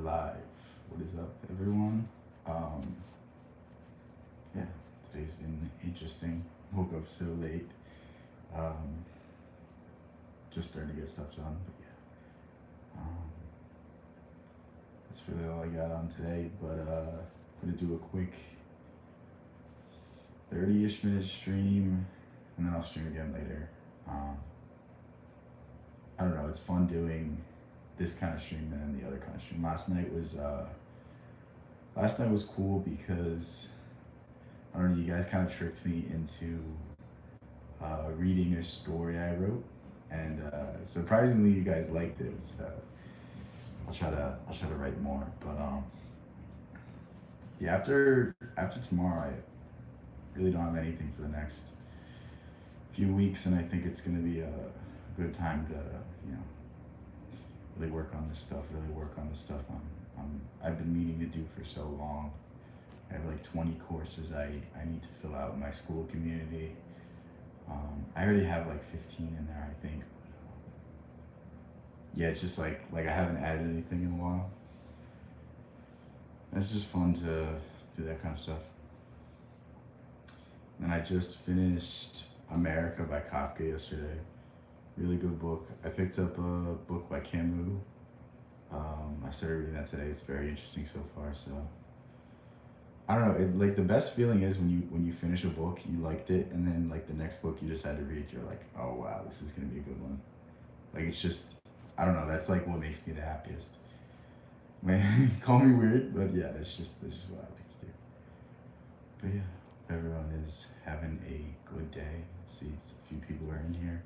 Live. What is up, everyone? Um, yeah, today's been interesting. Woke up so late. Um, just starting to get stuff done, but yeah. That's really all I got on today. But I'm gonna do a quick 30-ish minute stream, and then I'll stream again later. Um, I don't know. It's fun doing this kind of stream than the other kind of stream. Last night was cool because I don't know. You guys kind of tricked me into reading a story I wrote, and surprisingly, you guys liked it. So I'll try to write more. But yeah, after tomorrow, I really don't have anything for the next few weeks, and I think it's gonna be a good time to you know really work on this stuff. Really work on the stuff I've been meaning to do for so long. I have like 20 courses I need to fill out in my school community. I already have like 15 in there, I think. Yeah, it's just like I haven't added anything in a while. And it's just fun to do that kind of stuff. And I just finished America by Kafka yesterday. Really good book. I picked up a book by Camus. I started reading that today. It's very interesting so far. So I don't know. Like the best feeling is when you finish a book, you liked it, and then like the next book you just had to read, you're like, oh wow, this is gonna be a good one. Like it's just, I don't know. That's like what makes me the happiest. Man, call me weird, but yeah, that's just what I like to do. But yeah, everyone is having a good day. I see a few people are in here.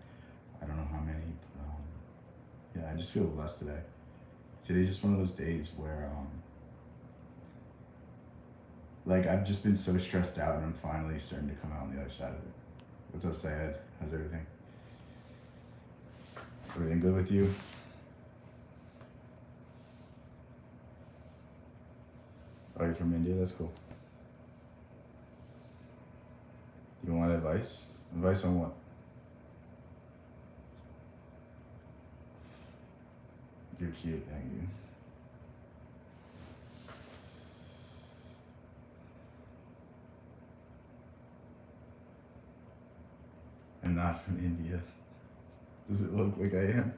I don't know how many, but yeah, I just feel blessed today. Today's just one of those days where like I've just been so stressed out, and I'm finally starting to come out on the other side of it. What's up, Sayed? How's everything? Everything good with you? Oh, you're from India? That's cool. You want advice? Advice on what? You're cute, thank you. I'm not from India. Does it look like I am?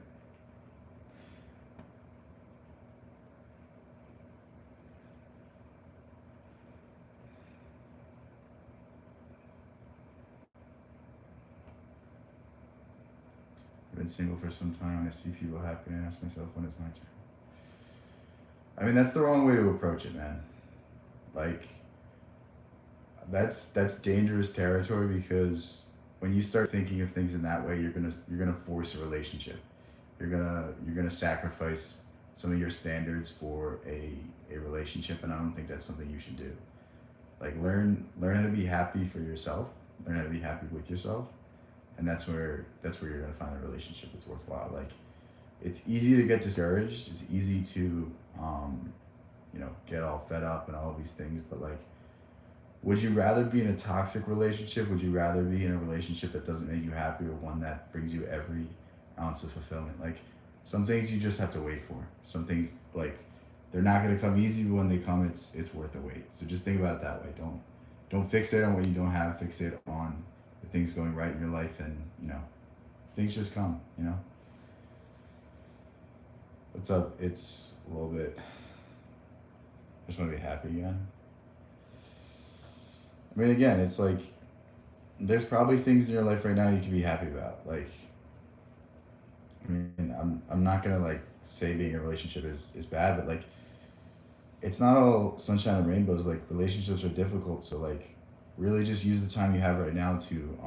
I've been single for some time, and I see people happy, and I ask myself, when is my turn? I mean, that's the wrong way to approach it, man. Like, that's dangerous territory, because when you start thinking of things in that way, you're gonna force a relationship. You're gonna sacrifice some of your standards for a relationship, and I don't think that's something you should do. Like learn how to be happy for yourself, learn how to be happy with yourself, and that's where you're gonna find a relationship that's worthwhile. Like it's easy to get discouraged. It's easy to get all fed up and all of these things, but like, would you rather be in a toxic relationship? Would you rather be in a relationship that doesn't make you happy, or one that brings you every ounce of fulfillment? Like some things you just have to wait for. Some things, like, they're not gonna come easy, but when they come, it's worth the wait. So just think about it that way. Don't fixate on what you don't have. Fixate on the things going right in your life, and things just come. What's up? It's a little bit. I just want to be happy again. I mean, again, it's like there's probably things in your life right now you can be happy about. Like, I mean, I'm not gonna like say being in a relationship is bad, but like it's not all sunshine and rainbows. Like relationships are difficult, so like really just use the time you have right now to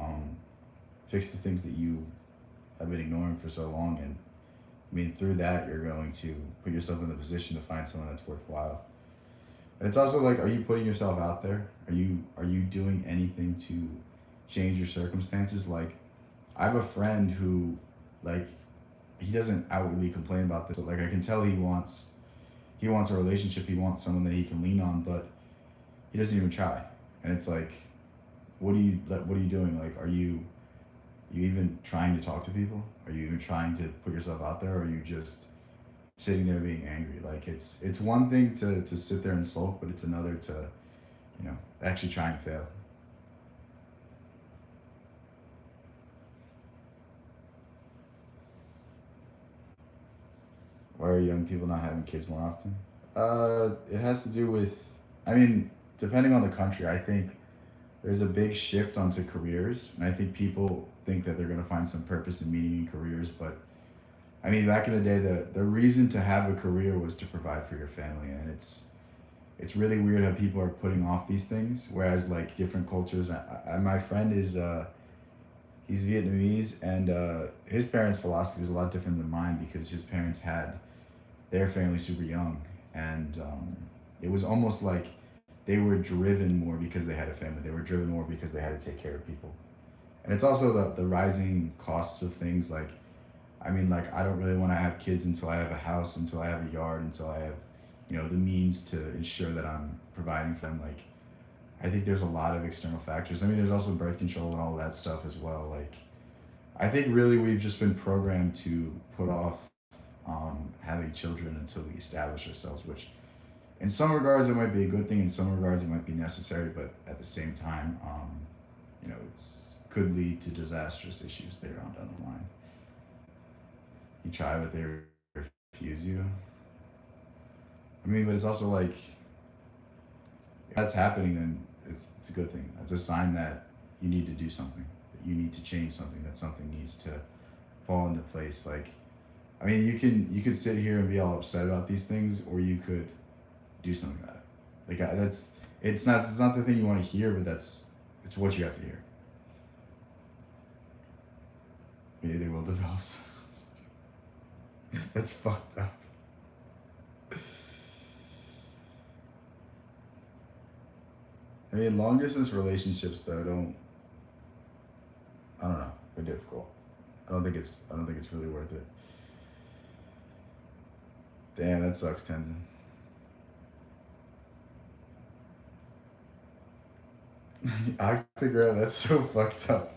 fix the things that you have been ignoring for so long. And I mean, through that, you're going to put yourself in the position to find someone that's worthwhile. And it's also like, are you putting yourself out there? Are you doing anything to change your circumstances? Like, I have a friend who, like, he doesn't outwardly complain about this, but like I can tell he wants a relationship. He wants someone that he can lean on, but he doesn't even try. And it's like, what are you doing? Like, are you even trying to talk to people? Are you even trying to put yourself out there? Or are you just sitting there being angry. Like it's one thing to sit there and sulk, but it's another to actually try and fail. Why are young people not having kids more often? It has to do with, I mean, depending on the country, I think there's a big shift onto careers, and I think people think that they're going to find some purpose and meaning in careers. But I mean, back in the day, the reason to have a career was to provide for your family, and it's really weird how people are putting off these things. Whereas like different cultures, my friend is he's Vietnamese, and his parents' philosophy was a lot different than mine because his parents had their family super young, and it was almost like they were driven more because they had a family. They were driven more because they had to take care of people. And it's also the rising costs of things. Like, I mean, like I don't really want to have kids until I have a house, until I have a yard, until I have, the means to ensure that I'm providing for them. Like, I think there's a lot of external factors. I mean, there's also birth control and all that stuff as well. Like, I think really we've just been programmed to put off having children until we establish ourselves, which in some regards it might be a good thing, in some regards it might be necessary, but at the same time, it's could lead to disastrous issues later on down the line. You try, but they refuse you. I mean, but it's also like if that's happening, then it's a good thing. That's a sign that you need to do something, that you need to change something, that something needs to fall into place. Like, I mean, you could sit here and be all upset about these things, or you could do something about it. Like that's it's not the thing you want to hear, but it's what you have to hear. Maybe they will develop themselves. That's fucked up. I mean, long distance relationships though don't. I don't know. They're difficult. I don't think it's really worth it. Damn, that sucks, Tenzin. Octagram, that's so fucked up.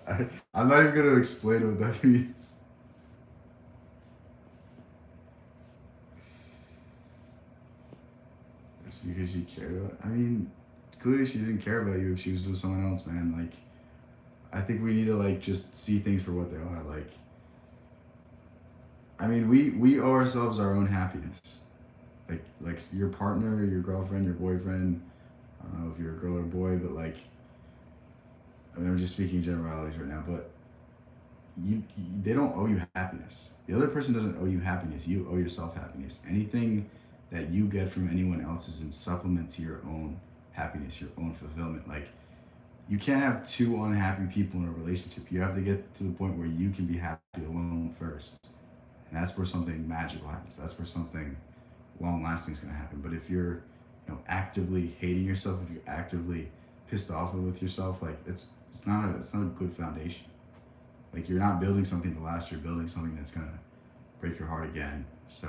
I'm not even gonna explain what that means. It's because she cared about. I mean, clearly she didn't care about you if she was with someone else, man. Like, I think we need to like just see things for what they are. Like, I mean, we owe ourselves our own happiness. Like your partner, your girlfriend, your boyfriend. I don't know if you're a girl or a boy, but like, I mean, I'm just speaking generalities right now. But they don't owe you happiness. The other person doesn't owe you happiness. You owe yourself happiness. Anything that you get from anyone else is in supplement to your own happiness, your own fulfillment. Like, you can't have two unhappy people in a relationship. You have to get to the point where you can be happy alone first. And that's where something magical happens. That's where something long lasting is going to happen. But if you're, actively hating yourself, if you're actively pissed off with yourself, like it's not a good foundation. Like, you're not building something to last. You're building something that's gonna break your heart again. So,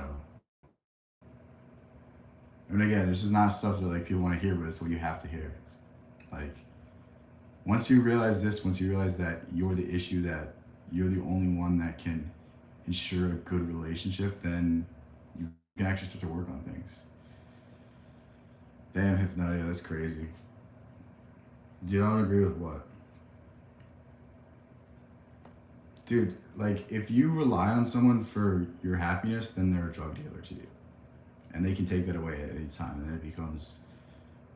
I mean, again, this is not stuff that like people want to hear, but it's what you have to hear. Like, once you realize this, once you realize that you're the issue, that you're the only one that can ensure a good relationship, then you can actually start to work on things. Damn, Hypnotia, that's crazy. You don't agree with what? Dude, like, if you rely on someone for your happiness, then they're a drug dealer to you. And they can take that away at any time, and then it becomes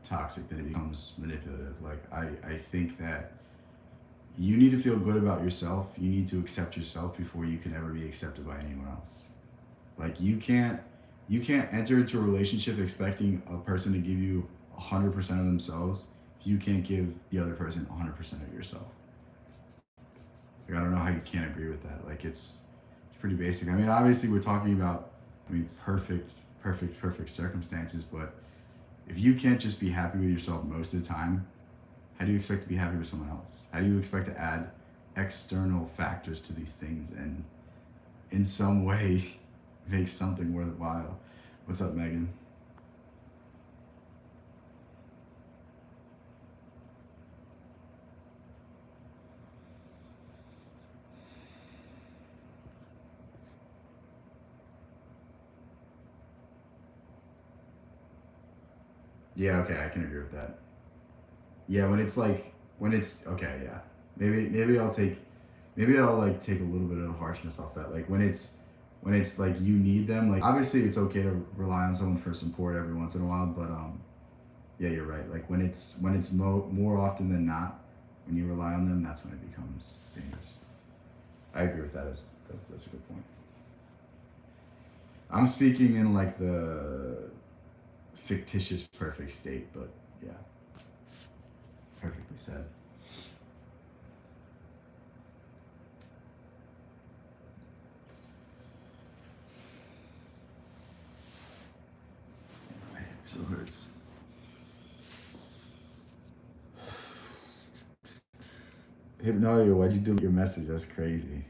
toxic, then it becomes manipulative. Like, I think that you need to feel good about yourself. You need to accept yourself before you can ever be accepted by anyone else. Like, you can't enter into a relationship expecting a person to give you 100% of themselves if you can't give the other person 100% of yourself. Like, I don't know how you can't agree with that. Like, it's pretty basic. I mean, obviously we're talking about, I mean, perfect circumstances, but if you can't just be happy with yourself most of the time, how do you expect to be happy with someone else? How do you expect to add external factors to these things and in some way make something worthwhile? What's up, Megan? Yeah, okay, I can agree with that. Yeah, when it's like when it's okay, yeah. Maybe I'll like take a little bit of the harshness off that. Like when it's like you need them. Like obviously it's okay to rely on someone for support every once in a while, but yeah, you're right. Like when it's more often than not, when you rely on them, that's when it becomes dangerous. I agree with that. That's a good point. I'm speaking in like the fictitious perfect state, but yeah, perfectly said. My hip still hurts. Hypnotic, why'd you delete your message? That's crazy.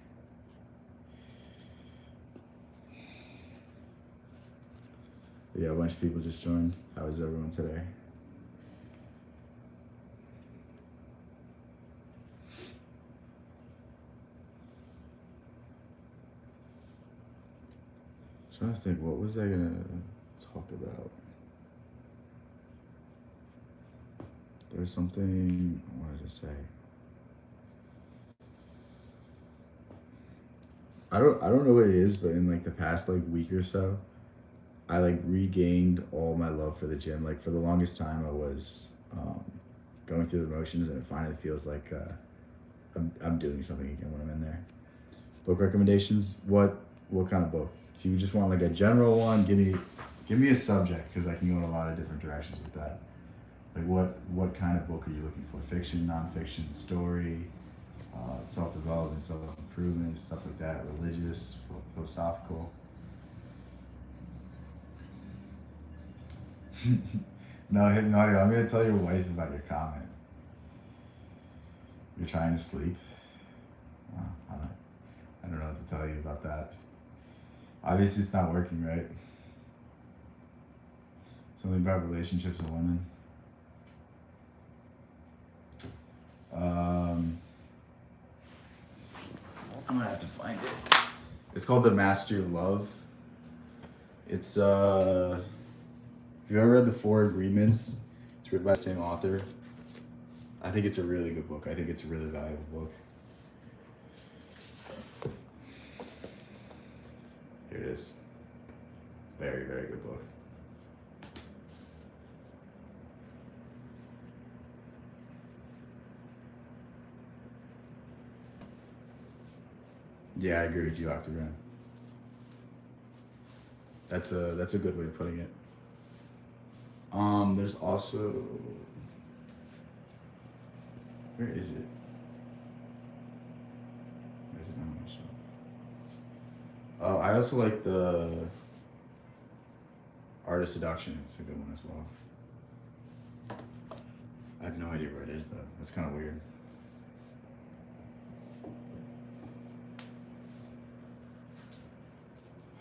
Yeah, a bunch of people just joined. How is everyone today? I'm trying to think, what was I gonna talk about? There was something I wanted to say. I don't know what it is, but in like the past like week or so, I like regained all my love for the gym. Like for the longest time, I was going through the motions, and it finally feels like I'm doing something again when I'm in there. Book recommendations? What kind of book? Do you just want like a general one? Give me a subject because I can go in a lot of different directions with that. Like what kind of book are you looking for? Fiction, nonfiction, story, self development, self improvement, stuff like that. Religious, philosophical. No, Hypnotic, I'm gonna tell your wife about your comment. You're trying to sleep. Well, I don't know what to tell you about that. Obviously, it's not working, right? Something about relationships and women. Um, I'm gonna have to find it. It's called The Mastery of Love. It's if you ever read The Four Agreements, it's written by the same author. I think it's a really good book. I think it's a really valuable book. Here it is. Very, very good book. Yeah, I agree with you, Octagon. That's a good way of putting it. There's also where is it? Where is it on my shelf? Oh, I also like the Art of Seduction. It's a good one as well. I have no idea where it is though. That's kind of weird.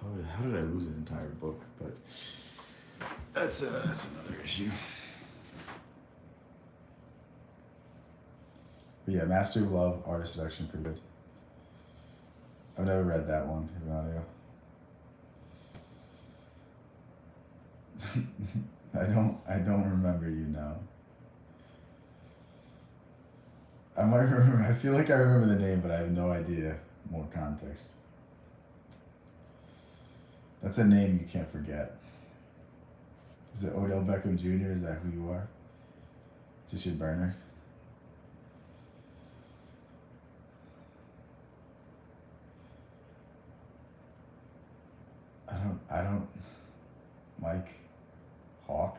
How did I lose an entire book? But that's another issue. But yeah, Mastery of Love, Art of Seduction, pretty good. I've never read that one. I don't remember you now. I might remember. I feel like I remember the name, but I have no idea more context. That's a name you can't forget. Is it Odell Beckham Jr.? Is that who you are? Is this your burner? I don't. Mike Hawk.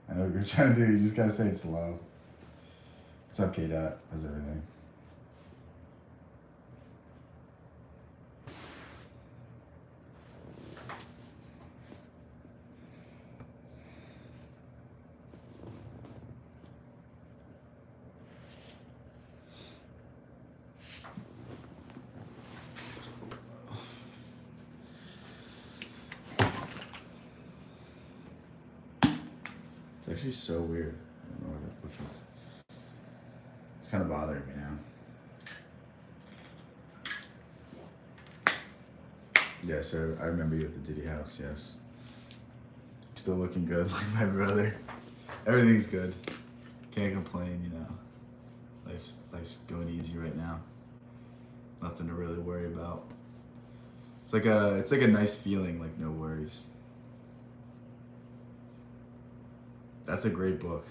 I know what you're trying to do. You just gotta say it slow. It's okay, that does everything. It's actually so weird. I don't know where that book is. It's kind of bothering me now. Yeah, so I remember you at the Diddy house, yes. Still looking good, like my brother. Everything's good. Can't complain, you know. Life's going easy right now. Nothing to really worry about. It's like a nice feeling, like no worries. That's a great book.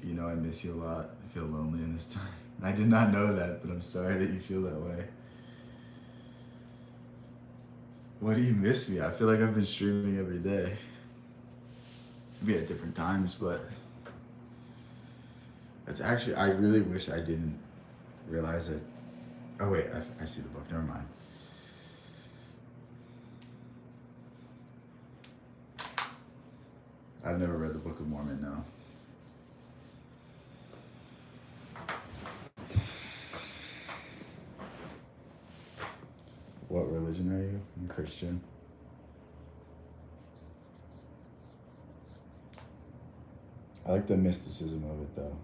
You know, I miss you a lot. I feel lonely in this time. I did not know that, but I'm sorry that you feel that way. Why do you miss me? I feel like I've been streaming every day. Maybe at different times, but it's actually, I really wish I didn't realize it. Oh, wait, I see the book. Never mind. I've never read the Book of Mormon, no. What religion are you? I'm Christian. I like the mysticism of it, though.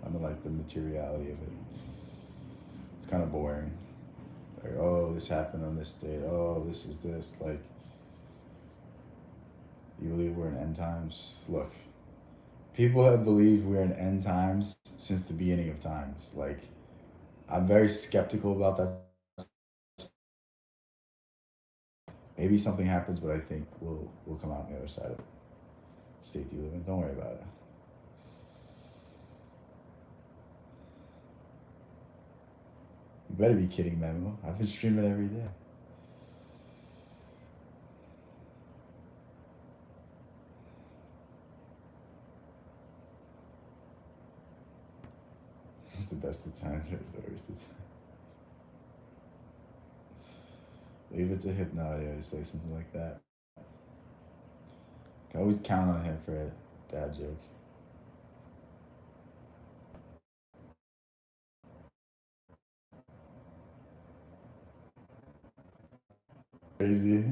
I don't like the materiality of it. It's kind of boring. Like, oh, this happened on this date. Oh, this is this. Like, you believe we're in end times? Look, people have believed we're in end times since the beginning of times. Like, I'm very skeptical about that. Maybe something happens, but I think we'll come out on the other side of it. State you live in. Don't worry about it. You better be kidding, Memo. I've been streaming every day. It's the best of times, it's the worst of times. Leave it to Hypnodio to say something like that. I always count on him for a dad joke. Crazy.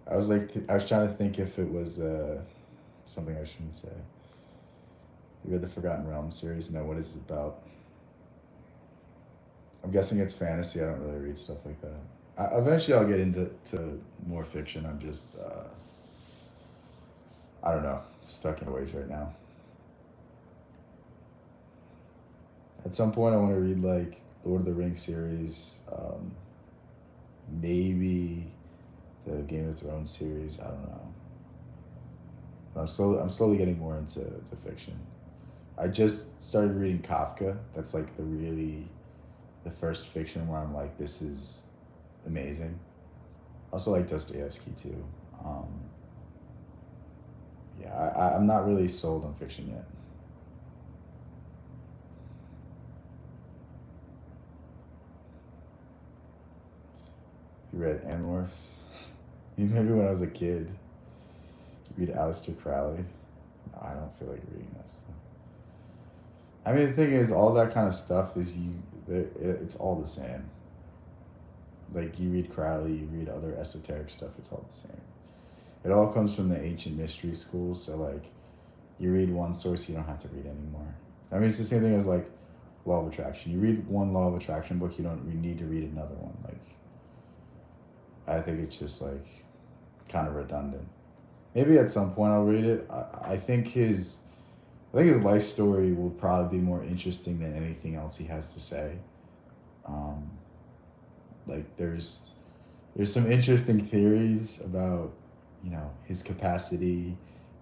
I was trying to think if it was something I shouldn't say. You read the Forgotten Realms series? No, what is it about? I'm guessing it's fantasy. I don't really read stuff like that. Eventually, I'll get into more fiction. I'm just, I don't know, stuck in ways right now. At some point, I want to read like Lord of the Rings series, maybe the Game of Thrones series. I don't know. But I'm slowly getting more into fiction. I just started reading Kafka. That's like the first fiction where I'm like, this is amazing. Also like Dostoevsky too. Yeah, I'm not really sold on fiction yet. You read Animorphs? Maybe when I was a kid. You read Aleister Crowley? No, I don't feel like reading that stuff. I mean, the thing is, all that kind of stuff is it's all the same. Like, you read Crowley, you read other esoteric stuff, it's all the same. It all comes from the ancient mystery schools, so, like, you read one source, you don't have to read anymore. I mean, it's the same thing as, like, Law of Attraction. You read one Law of Attraction book, you don't need to read another one. Like, I think it's just, like, kind of redundant. Maybe at some point I'll read it. I think his life story will probably be more interesting than anything else he has to say. Um, like there's some interesting theories about, you know, his capacity,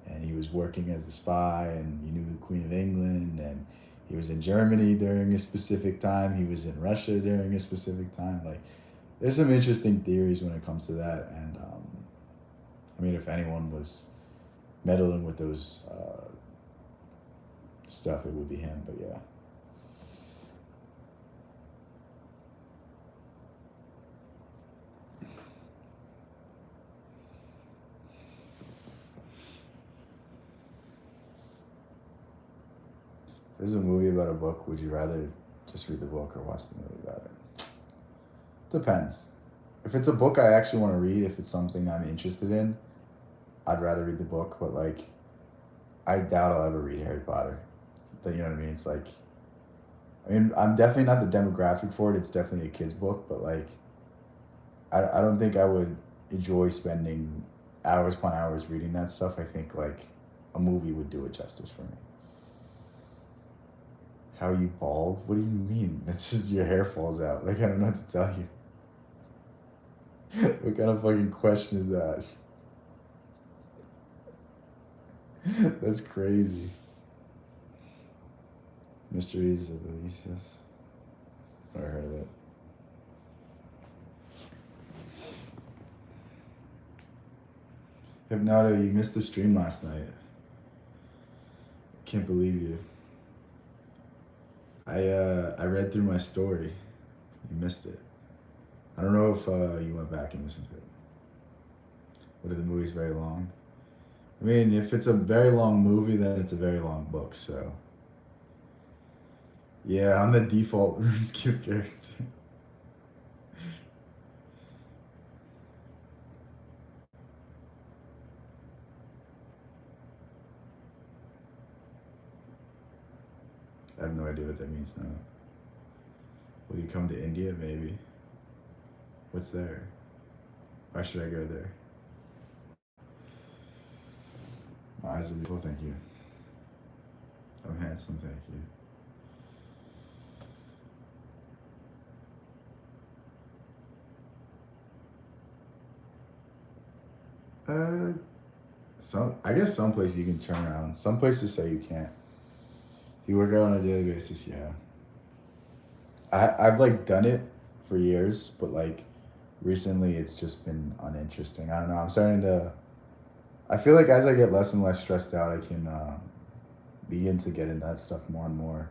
and he was working as a spy, and he knew the Queen of England, and he was in Germany during a specific time, he was in Russia during a specific time. Like, there's some interesting theories when it comes to that, and I mean, if anyone was meddling with those stuff, it would be him. But yeah. If there's a movie about a book, would you rather just read the book or watch the movie about it? Depends. If it's a book I actually want to read, if it's something I'm interested in, I'd rather read the book. But like, I doubt I'll ever read Harry Potter. you know what I mean? It's like, I mean, I'm definitely not the demographic for it. It's definitely a kid's book, but like, I don't think I would enjoy spending hours upon hours reading that stuff. I think like a movie would do it justice for me. How are you bald? What do you mean? That's just your hair falls out. Like, I don't know what to tell you. What kind of fucking question is that? That's crazy. Mysteries of Odysseus. Never heard of it. Hypnoto, you missed the stream last night. Can't believe you. I read through my story. You missed it. I don't know if you went back and listened to it. But are the movies very long? I mean, if it's a very long movie, then it's a very long book. So yeah, I'm the default RuneScape character. I have no idea what that means now. Will you come to India? Maybe. What's there? Why should I go there? My eyes are beautiful, thank you. I'm handsome, thank you. I guess some places you can turn around. Some places say you can't. If you work out on a daily basis, yeah. I've like done it for years, but like recently it's just been uninteresting. I don't know. I'm starting to. I feel like as I get less and less stressed out, I can begin to get into that stuff more and more.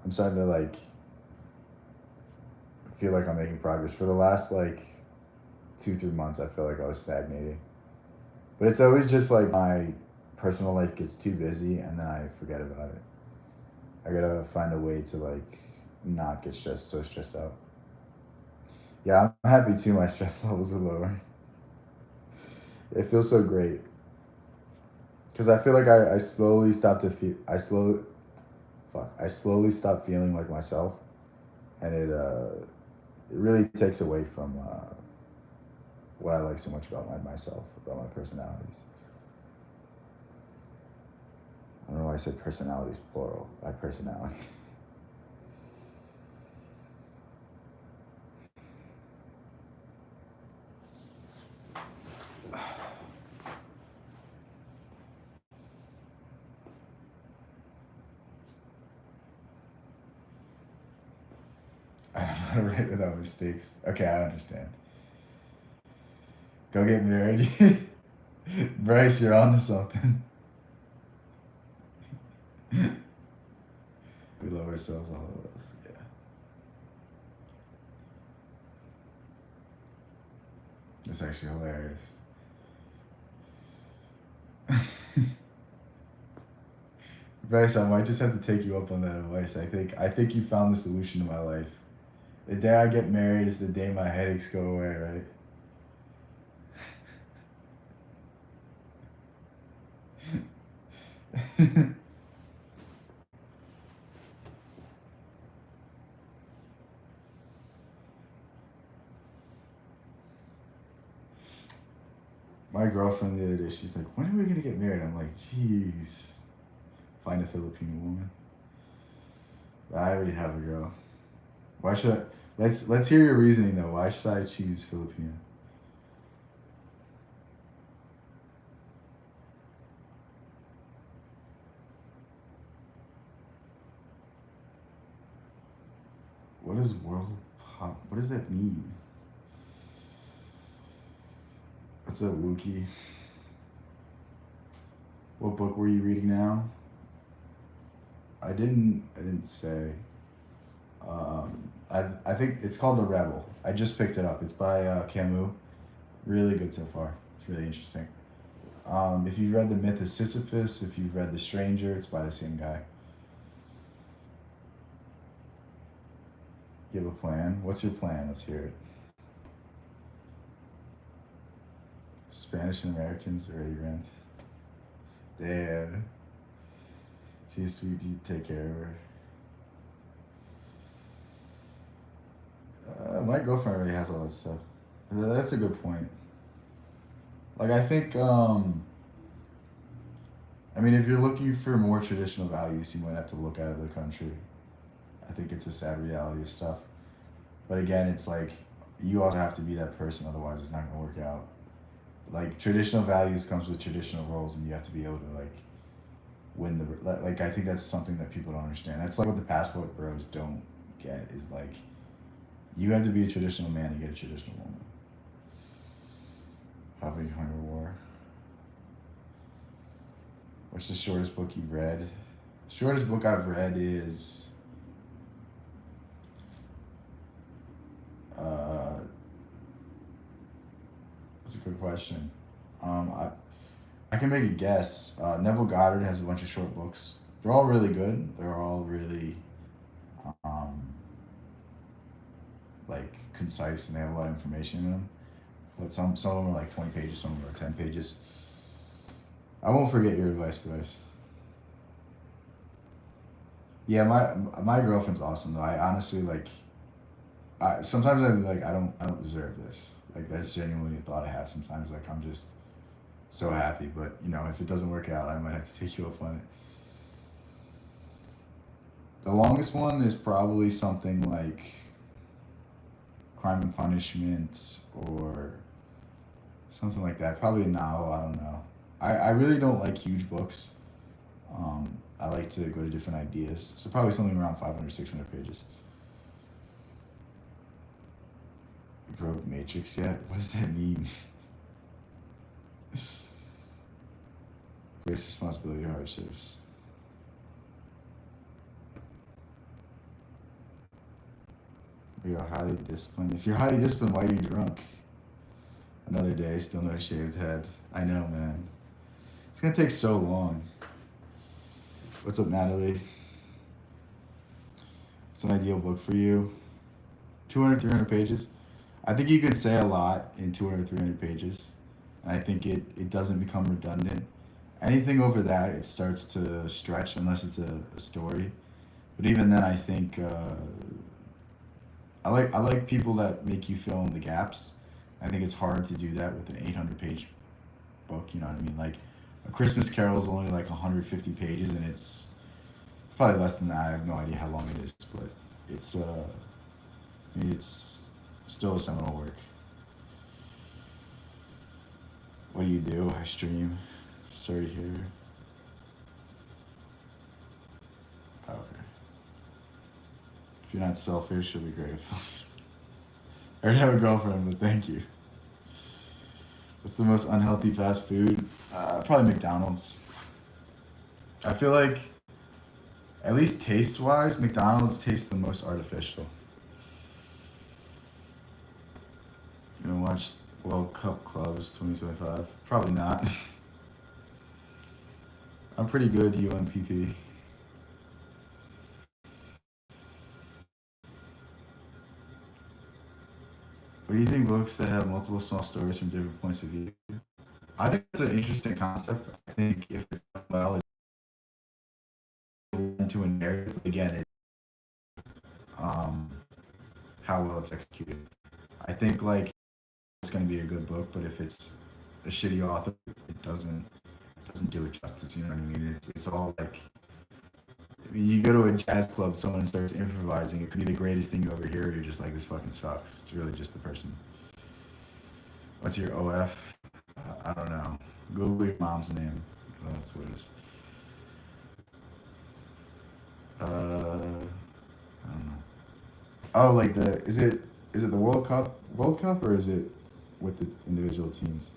I'm starting to like feel like I'm making progress. For the last like 2-3 months, I feel like I was stagnating. But it's always just like my personal life gets too busy and then I forget about it. I gotta find a way to like not get so stressed out. Yeah, I'm happy too. My stress levels are lower. It feels so great because I feel like I slowly stopped to feel. I slowly stopped feeling like myself, and it really takes away from what I like so much about myself, about my personalities. I don't know why I said personalities plural. By personality. I don't know how to write without mistakes. Okay, I understand. Go get married. Bryce, you're on to something. We love ourselves, all of us. Yeah. It's actually hilarious. Bryce, I might just have to take you up on that advice. I think you found the solution to my life. The day I get married is the day my headaches go away, right? My girlfriend the other day, she's like, "When are we gonna get married?" I'm like, "Jeez, find a Filipino woman." I already have a girl. Why should I? Let's hear your reasoning though. Why should I choose Filipino? What is world pop? What does that mean? What's up, Wookie? What book were you reading now? I didn't say. I think it's called The Rebel. I just picked it up. It's by Camus. Really good so far. It's really interesting. If you've read The Myth of Sisyphus, if you've read The Stranger, it's by the same guy. You have a plan? What's your plan? Let's hear it. Spanish and Americans are rent. Damn. She's sweet. You take care of her. My girlfriend already has all that stuff. That's a good point. Like I think, I mean, if you're looking for more traditional values, you might have to look out of the country. I think it's a sad reality of stuff. But again, it's like you also have to be that person, otherwise it's not gonna work out. Like traditional values comes with traditional roles, and you have to be able to like win the like. I think that's something that people don't understand. That's like what the passport bros don't get is like you have to be a traditional man to get a traditional woman. Probably Hunger War. What's the shortest book you've read? Shortest book I've read is uh, that's a good question. I can make a guess. Neville Goddard has a bunch of short books. They're all really good. They're all really um, like concise, and they have a lot of information in them. But some of them are like 20 pages, some of them are 10 pages. I won't forget your advice, guys. Yeah, my girlfriend's awesome though. I honestly like. I sometimes I'm like I don't deserve this. Like that's genuinely a thought I have sometimes. Like I'm just so happy, but you know if it doesn't work out, I might have to take you up on it. The longest one is probably something like Crime and Punishment or something like that. Probably a novel. I don't know. I really don't like huge books. I like to go to different ideas. So probably something around 500, 600 pages. You broke Matrix yet? What does that mean? Grace, responsibility, hardships. We are highly disciplined. If you're highly disciplined, why are you drunk? Another day, still no shaved head. I know, man. It's gonna take so long. What's up, Natalie? It's an ideal book for you. 200, 300 pages. I think you can say a lot in 200, 300 pages. And I think it doesn't become redundant. Anything over that, it starts to stretch unless it's a story. But even then, I think I like people that make you fill in the gaps. I think it's hard to do that with an 800 page book. You know what I mean? Like a Christmas Carol is only like 150 pages, and it's probably less than that. I have no idea how long it is, but it's I mean, it's still a seminal work. What do you do? I stream. Sorry to hear. Oh, okay. If you're not selfish, you'll be grateful. I already have a girlfriend, but thank you. What's the most unhealthy fast food? Probably McDonald's. I feel like, at least taste wise, McDonald's tastes the most artificial. You know, watch World Cup Clubs 2025? Probably not. I'm pretty good, UMPP. What do you think books that have multiple small stories from different points of view? I think it's an interesting concept. I think if it's done well, it's into a narrative. Again, it um, how well it's executed. I think like it's going to be a good book, but if it's a shitty author, it doesn't do it justice. You know what I mean? It's all like you go to a jazz club, someone starts improvising. It could be the greatest thing you ever hear. You're just like, this fucking sucks. It's really just the person. What's your OF? I don't know. Google your mom's name. Well, that's what it is. I don't know. Oh, like the is it the World Cup or is it with the individual teams?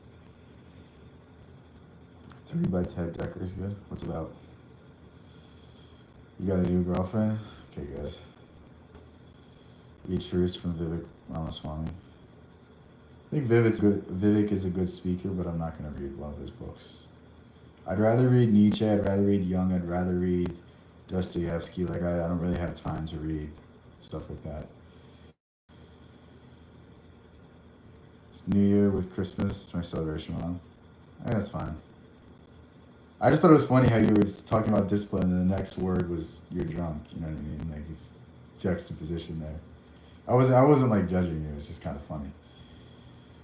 3 by 10 Decker is good. What's it about? You got a new girlfriend? Okay, good. Read Truths from Vivek Ramaswamy. I think Vivek's good. Vivek is a good speaker, but I'm not gonna read one of his books. I'd rather read Nietzsche. I'd rather read Jung. I'd rather read Dostoevsky. Like I don't really have time to read stuff like that. It's New Year with Christmas. It's my celebration month. That's fine. I just thought it was funny how you were just talking about discipline, and the next word was you're drunk. You know what I mean? Like it's juxtaposition there. I wasn't like judging you. It was just kind of funny.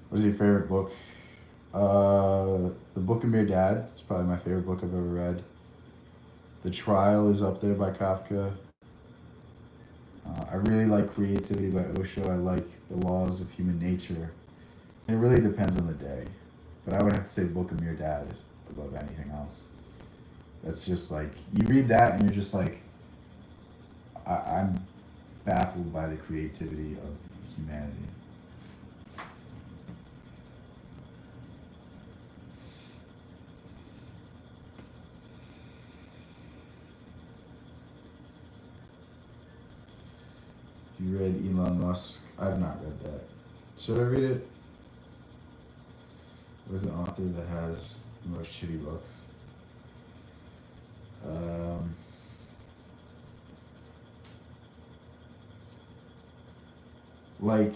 What is your favorite book? The Book of Mere Dad. It's probably my favorite book I've ever read. The Trial is up there by Kafka. I really like Creativity by Osho. I like The Laws of Human Nature. And it really depends on the day. But I would have to say Book of Mere Dad above anything else. That's just like, you read that and you're just like, I'm baffled by the creativity of humanity. You read Elon Musk? I have not read that. Should I read it? What is an author that has the most shitty books? Um, like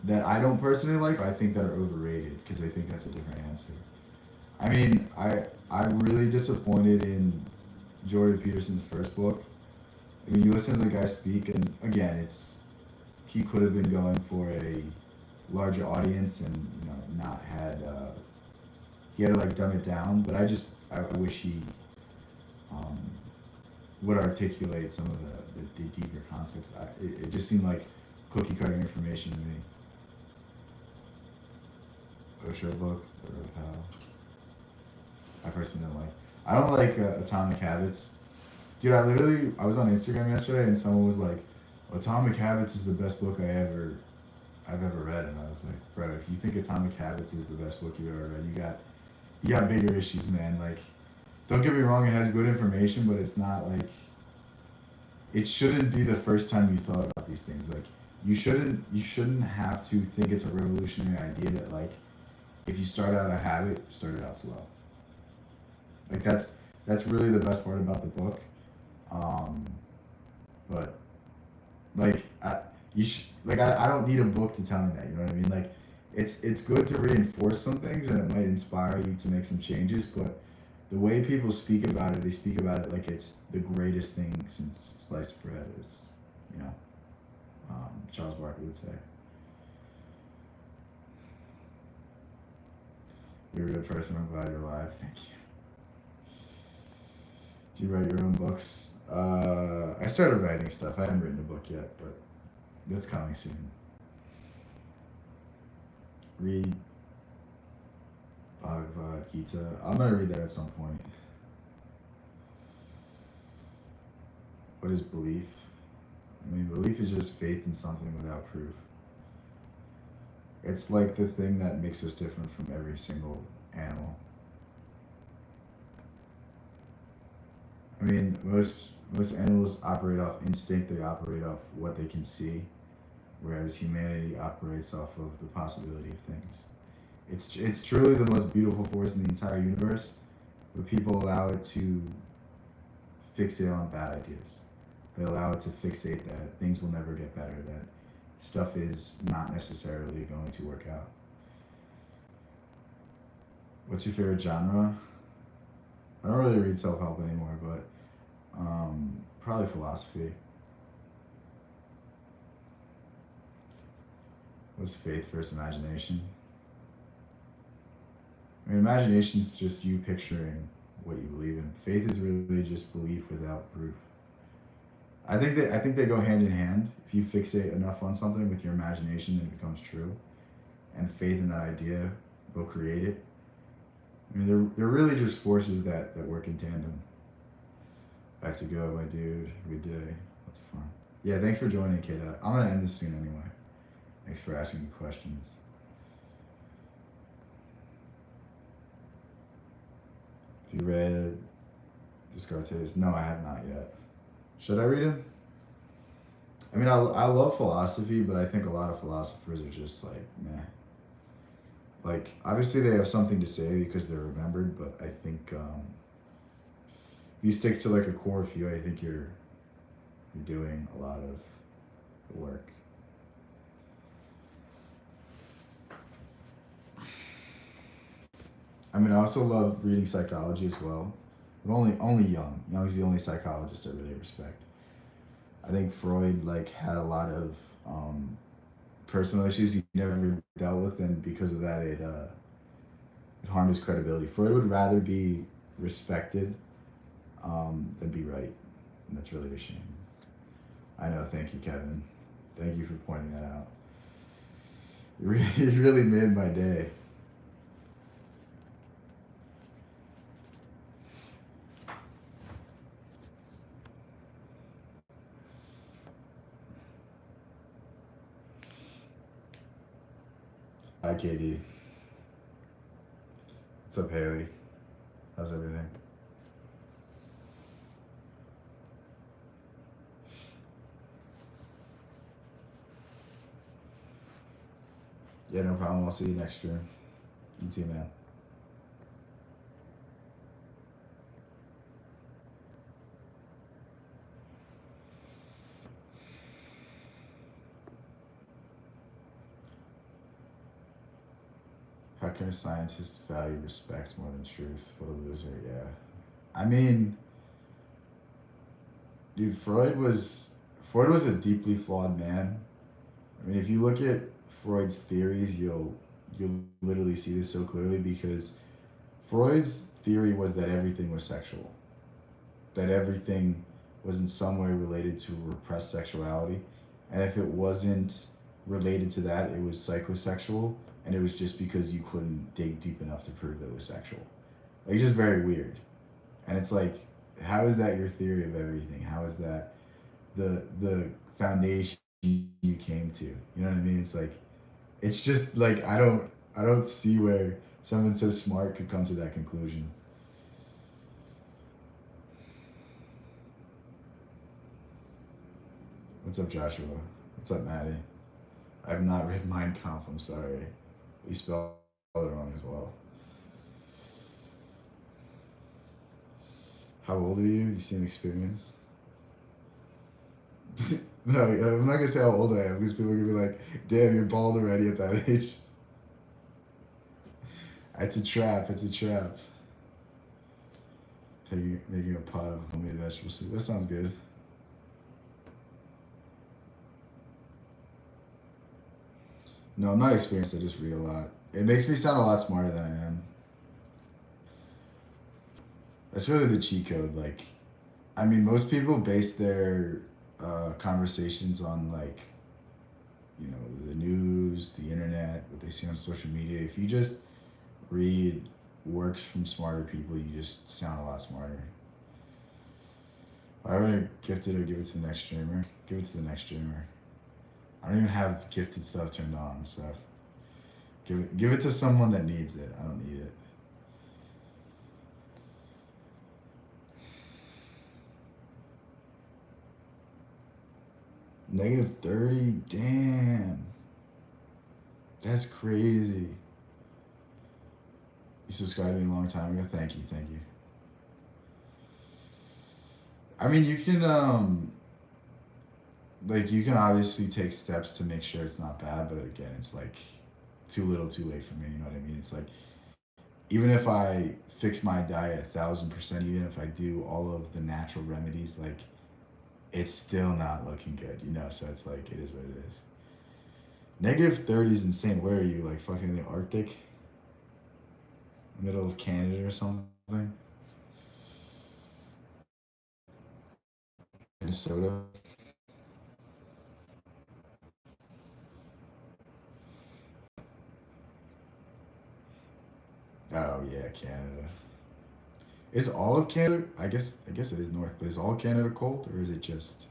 that I don't personally like, I think that are overrated because I think that's a different answer. I mean, I'm really disappointed in Jordan Peterson's first book. I mean, you listen to the guy speak, and again, it's he could have been going for a larger audience and not had he had to like dumb it down. But I wish he um, would articulate some of the deeper concepts. It just seemed like cookie cutter information to me. Osho book, The Road of Hell. I personally don't like. I don't like Atomic Habits. Dude, I was on Instagram yesterday and someone was like, Atomic Habits is the best book I've ever read, and I was like, bro, if you think Atomic Habits is the best book you've ever read, you got bigger issues, man. Like, don't get me wrong, it has good information, but it's not like it shouldn't be the first time you thought about these things. Like, you shouldn't have to think it's a revolutionary idea that like if you start out a habit, start it out slow. Like that's really the best part about the book. Um, but like I don't need a book to tell me that. You know what I mean? Like it's good to reinforce some things and it might inspire you to make some changes. But the way people speak about it, they speak about it like it's the greatest thing since sliced bread, is you know Charles Barkley would say. You're a good person. I'm glad you're alive. Thank you. Do you write your own books? I started writing stuff. I haven't written a book yet, but it's coming soon. Read Bhagavad Gita. I'm gonna read that at some point. What is belief? I mean, belief is just faith in something without proof. It's like the thing that makes us different from every single animal. I mean, most animals operate off instinct. They operate off what they can see, whereas humanity operates off of the possibility of things. It's truly the most beautiful force in the entire universe, but people allow it to fixate on bad ideas. They allow it to fixate that things will never get better, that stuff is not necessarily going to work out. What's your favorite genre? I don't really read self help anymore, but probably philosophy. What's faith versus imagination? I mean, imagination is just you picturing what you believe in. Faith is really just belief without proof. I think they go hand in hand. If you fixate enough on something with your imagination, it becomes true, and faith in that idea will create it. I mean, they're really just forces that work in tandem. I have to go, my dude. Every day. That's fun. Yeah, thanks for joining, kid. I'm gonna end this soon anyway. Thanks for asking me questions. Have you read Descartes? No, I have not yet. Should I read him? I mean, I love philosophy, but I think a lot of philosophers are just like, meh. Like, obviously they have something to say because they're remembered, but I think if you stick to like a core few, I think you're doing a lot of the work. I mean, I also love reading psychology as well, but only Jung. Jung's the only psychologist I really respect. I think Freud like had a lot of personal issues he never dealt with, and because of that, it harmed his credibility. Freud would rather be respected than be right, and that's really a shame. I know. Thank you, Kevin. Thank you for pointing that out. It really made my day. Hi, KD. What's up, Haley? How's everything? Yeah, no problem. I'll see you next year. You too, man. How can a scientist value respect more than truth? What a loser. Yeah. I mean, dude, Freud was a deeply flawed man. I mean, if you look at Freud's theories, you'll literally see this so clearly because Freud's theory was that everything was sexual, that everything was in some way related to repressed sexuality, and if it wasn't related to that, it was psychosexual, and it was just because you couldn't dig deep enough to prove it was sexual. Like, it's just very weird, and it's like, how is that your theory of everything? How is that the foundation you came to? You know what I mean? It's like, it's just like I don't see where someone so smart could come to that conclusion. What's up, Joshua? What's up, Maddie? I have not read Mein Kampf. I'm sorry. You spelled it wrong as well. How old are you? You seem experienced. No, I'm not gonna say how old I am because people are gonna be like, "Damn, you're bald already at that age." It's a trap. It's a trap. Making a pot of homemade vegetable soup. That sounds good. No, I'm not experienced. I just read a lot. It makes me sound a lot smarter than I am. That's really the cheat code. Like, I mean, most people base their conversations on like, you know, the news, the internet, what they see on social media. If you just read works from smarter people, you just sound a lot smarter. If I were to gift it or give it to the next streamer, give it to the next streamer. I don't even have gifted stuff turned on, so give it to someone that needs it. I don't need it. -30. Damn, that's crazy. You subscribed to me a long time ago. Thank you, thank you. I mean, you can like you can obviously take steps to make sure it's not bad, but again, it's like too little, too late for me. You know what I mean? It's like even if I fix my diet 1,000%, even if I do all of the natural remedies, like it's still not looking good. You know, so it's like it is what it is. -30 is insane. Where are you? Like fucking in the Arctic, middle of Canada or something? Minnesota. Oh yeah, Canada. Is all of Canada? I guess it is north, but is all Canada cold, or is it just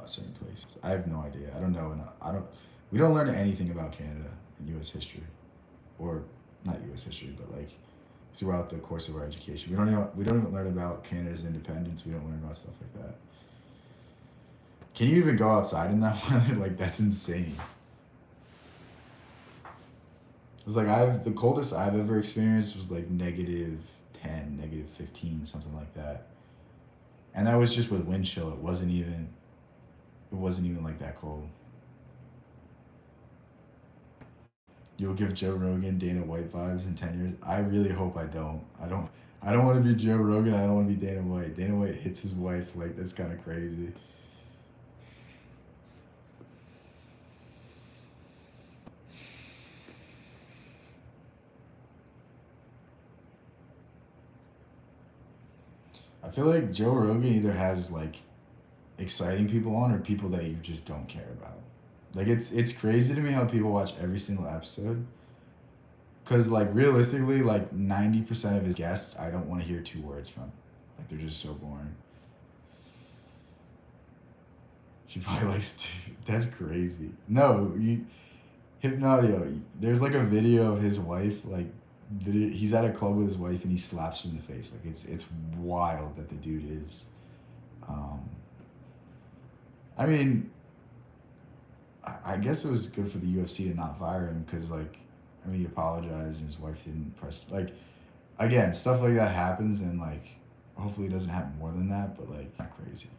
certain places? I have no idea. I don't know enough. I don't. We don't learn anything about Canada in U.S. history, or not U.S. history, but like throughout the course of our education. We don't even learn about Canada's independence. We don't learn about stuff like that. Can you even go outside in that weather? Like that's insane. It's like I've the coldest I've ever experienced was like -10, -15, something like that. And that was just with wind chill. It wasn't even like that cold. you'll give Joe Rogan Dana White vibes in 10 years. I really hope I don't. I don't want to be Joe Rogan. I don't want to be Dana White. Dana White hits his wife like that's kind of crazy. I feel like Joe Rogan either has like exciting people on or people that you just don't care about. Like it's crazy to me how people watch every single episode. Cause like realistically, like 90% of his guests, I don't want to hear two words from. Like they're just so boring. She probably likes to. That's crazy. No, you Hypnodio. There's like a video of his wife. Like he's at a club with his wife and he slaps her in the face. Like it's wild that the dude is. Um, I mean, I guess it was good for the UFC to not fire him because like, I mean, he apologized and his wife didn't press like again stuff like that happens and like hopefully it doesn't happen more than that. But like not crazy.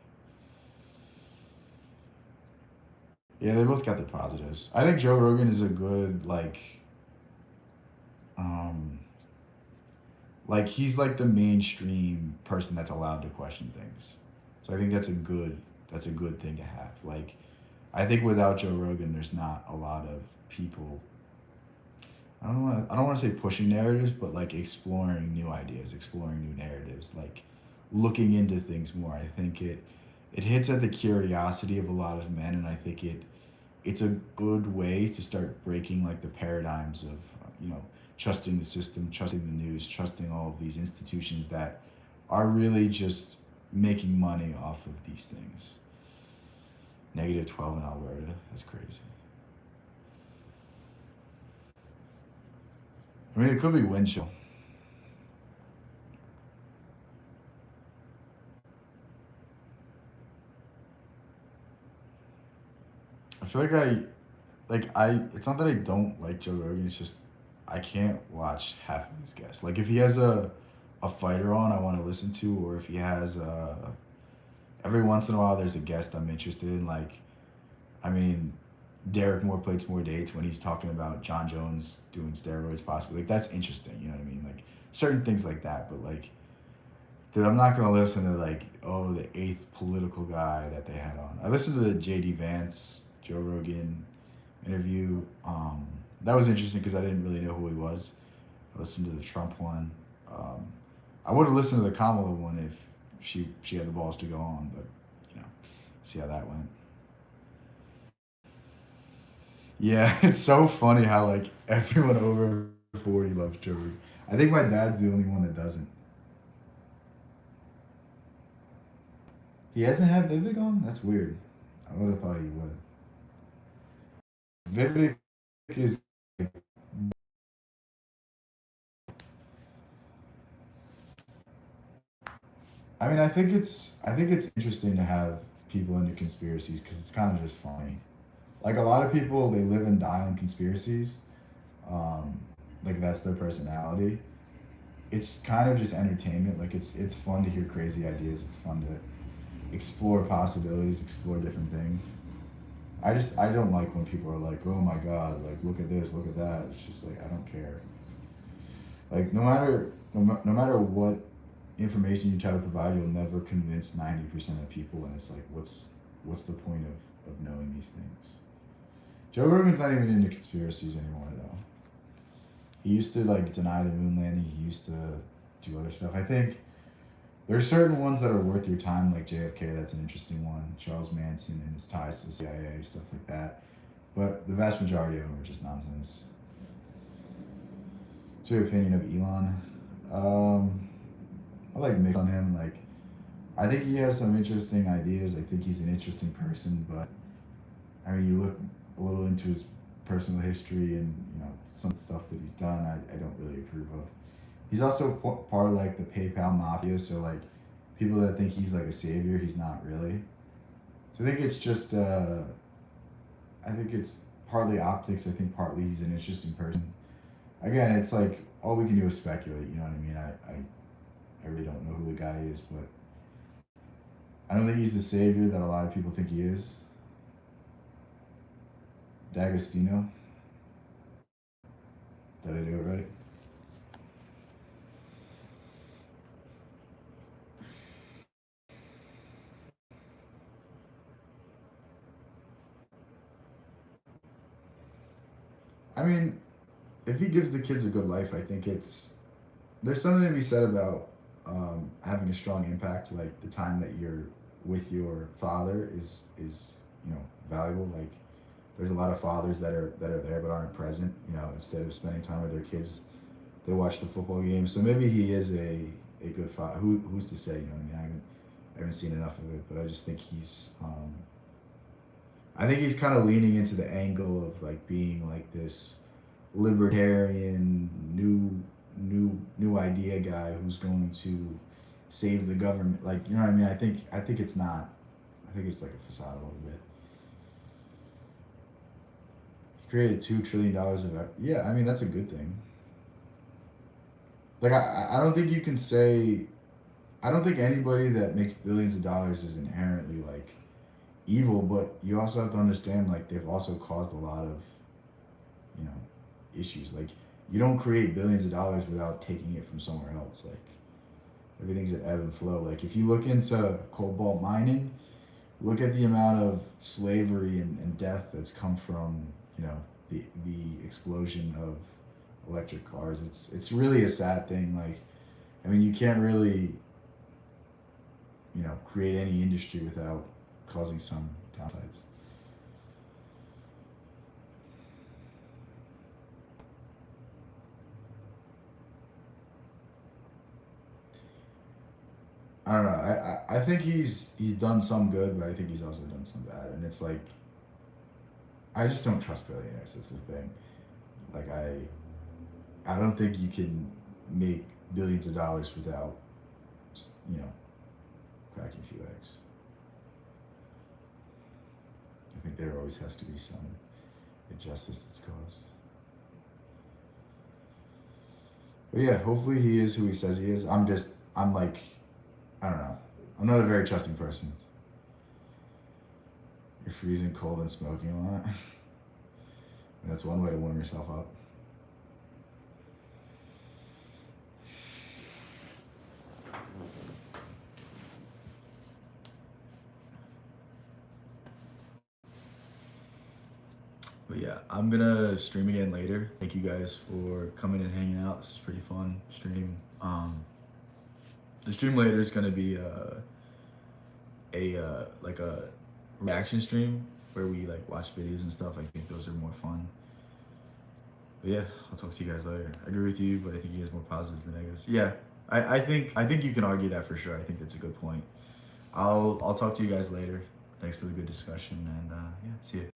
Yeah, they both got their positives. I think Joe Rogan is a good um like he's like the mainstream person that's allowed to question things. So I think that's a good thing to have. Like I think without Joe Rogan there's not a lot of people I don't want to say pushing narratives, but like exploring new ideas, exploring new narratives, like looking into things more. I think it hits at the curiosity of a lot of men and I think it's a good way to start breaking like the paradigms of you know trusting the system, trusting the news, trusting all of these institutions that are really just making money off of these things. Negative 12 in Alberta. That's crazy. I mean, it could be wind chill. I feel like it's not that I don't like Joe Rogan. It's just I can't watch half of his guests. Like if he has a fighter on, I want to listen to, or if he has every once in a while there's a guest I'm interested in. Like I mean, Derek Moore plates more dates when he's talking about John Jones doing steroids possibly. Like that's interesting. You know what I mean? Like certain things like that. But like, dude, I'm not gonna listen to like the eighth political guy that they had on. I listened to the JD Vance Joe Rogan interview. That was interesting because I didn't really know who he was. I listened to the Trump one. Um, I would have listened to the Kamala one if she had the balls to go on, but you know, see how that went. Yeah, it's so funny how like everyone over 40 loves Joe Rogan. I think my dad's the only one that doesn't. He hasn't had Vivek on? That's weird. I would have thought he would. Vivek is I mean, I think it's interesting to have people into conspiracies because it's kind of just funny. Like a lot of people, they live and die on conspiracies. Um, like that's their personality. It's kind of just entertainment. Like it's fun to hear crazy ideas. It's fun to explore possibilities, explore different things. I don't like when people are like, oh my god, like look at this, look at that. It's just like I don't care. Like no matter what information you try to provide, you'll never convince 90% of people. And it's like, what's the point of knowing these things? Joe Rogan's not even into conspiracies anymore though. He used to like deny the moon landing. He used to do other stuff. I think there are certain ones that are worth your time, like JFK. That's an interesting one. Charles Manson and his ties to the CIA, stuff like that. But the vast majority of them are just nonsense. What's your opinion of Elon? Um, I like mix on him. Like, I think he has some interesting ideas. I think he's an interesting person, but I mean, you look a little into his personal history and some stuff that he's done. I don't really approve of. He's also part of like the PayPal mafia, so like people that think he's like a savior, he's not really. So I think it's just I think it's partly optics. I think partly he's an interesting person. Again, it's like all we can do is speculate. You know what I mean? I really don't know who the guy is, but I don't think he's the savior that a lot of people think he is. D'Agostino. Did I do it right? I mean, if he gives the kids a good life, I think there's something to be said about having a strong impact. Like the time that you're with your father is valuable. Like there's a lot of fathers that are there but aren't present. Instead of spending time with their kids, they watch the football game. So maybe he is a good father. Who's to say? I mean, I haven't seen enough of it, but I just think I think he's kind of leaning into the angle of like being like this libertarian new idea guy who's going to save the government. Like what I mean. I think it's not. I think it's like a facade a little bit. He created $2 trillion of yeah. I mean that's a good thing. Like I don't think you can say. I don't think anybody that makes billions of dollars is inherently like evil, but you also have to understand like they've also caused a lot of you know issues. Like you don't create billions of dollars without taking it from somewhere else. Like everything's an ebb and flow. Like if you look into cobalt mining, look at the amount of slavery and death that's come from the explosion of electric cars. It's really a sad thing. Like I mean, you can't really create any industry without causing some downsides. I don't know. I think he's done some good, but I think he's also done some bad. And it's like I just don't trust billionaires. That's the thing. Like I don't think you can make billions of dollars without just, cracking a few eggs. I think there always has to be some injustice that's caused. But yeah, hopefully he is who he says he is. I'm like, I don't know. I'm not a very trusting person. You're freezing cold and smoking a lot. That's one way to warm yourself up. But yeah, I'm gonna stream again later. Thank you guys for coming and hanging out. This is pretty fun stream. The stream later is gonna be a like a reaction stream where we like watch videos and stuff. I think those are more fun. But yeah, I'll talk to you guys later. I agree with you, but I think he has more positives than negatives. Yeah, I think you can argue that for sure. I think that's a good point. I'll talk to you guys later. Thanks for the good discussion, and yeah, see you.